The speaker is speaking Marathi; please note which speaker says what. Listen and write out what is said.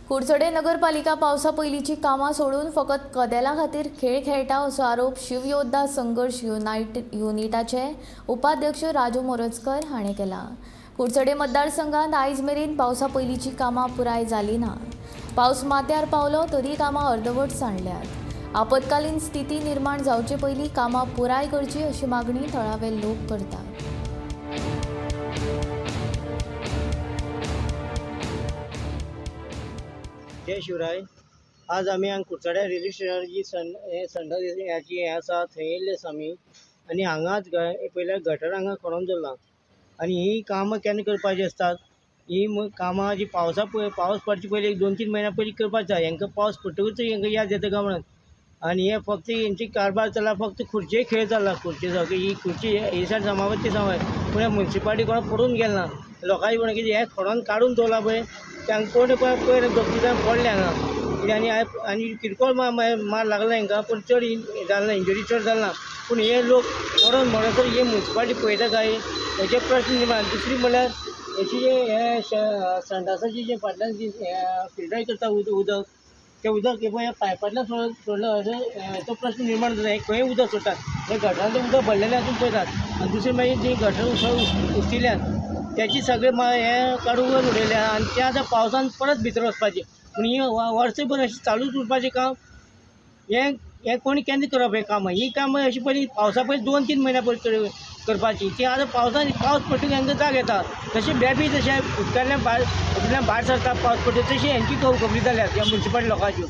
Speaker 1: कुडचडे नगरपालिका पावसा पयलींची कामां सोडून फकत कदेलां खातीर खेळ खेळटा असो आरोप शिवयोद्धा संघर्ष युनिटाचे उपाध्यक्ष राजू मोरजकर हाणें केला। कुडचडे मतदारसंघात आयज मेरेन पावसा पयलींची कामां पुराय जाली ना। पावस माथ्यार पावलो तरी कामां अर्दवट सांडल्यात। आपतकालीन स्थिती निर्माण जावचे पयलीं कामां पुराय करची अशी मागणी थळावे लोक करतात।
Speaker 2: जय शिवराय। आज आमी हांगा कुडचड्या रेल्वे स्टेशनाची संडास ह्याची हें आसा थंय येयल्ले आसा आमी आनी हांगाच पयल्या गटर हांगा खणून दवरला आनी ही कामां केन्ना करपाची आसतात। ही कामां जी पावस पडचे पयलीं 2-3 म्हयन्या पयलीं करपाची जाय। हांकां पावस पडटकूच हांकां याद येता काय म्हणून आनी हे फक्त हेंची कारबार चल्ला फक्त खुर्चे खेळ चल्ला। खुर्ची ही खुर्ची ही सायड जमावत ती जमावत पूण म्युन्सिपालिटी कोणा पडून गेलना। लोकांची म्हणून कितें हें खणून काडून दवरला पळय तांकां कोण पयर 2-3 जाण पडले हांगा आनी किरकोळ मार लागला हांकां पूण चड जालना इंजरी चड जालना। पूण हे लोक पडोन म्हणसर हे म्युन्सिपालिटी पळयता काय हेचे प्रश्न निर्माण। दुसरी म्हणल्यार हेची जे संडासाची जे फाटल्यान जी फिल्टर करता उदक तें उदक हे पळय पायपांतल्यान सोडलं अशें तो प्रश्न निर्माण जाता। हे खंय उदक सोडटात हे गटरांतलें उदक भरलेलें आसून पळयतात आनी दुसरी मागीर जी गटर उस्तिल्यात त्याची सगळे हे काडून वयर उडयल्या आनी ते आतां पावसान परत भितर वचपाचें। पूण ही वर्सभर अशी चालूच उरपाचें काम हें कोणी केन्ना करप हें कामां। ही कामां अशी पयलीं पावसा पयलीं 2-3 म्हयन्या पयलीं करपाची ती आतां पावस पडटकच हांकां जाग येता। तशें बेबी जशें उदकांतल्यान भायर सरता पावस पडटकच तशी हेंची खबरी जाल्यात ह्या म्युन्सिपालिटी लोकांच्यो।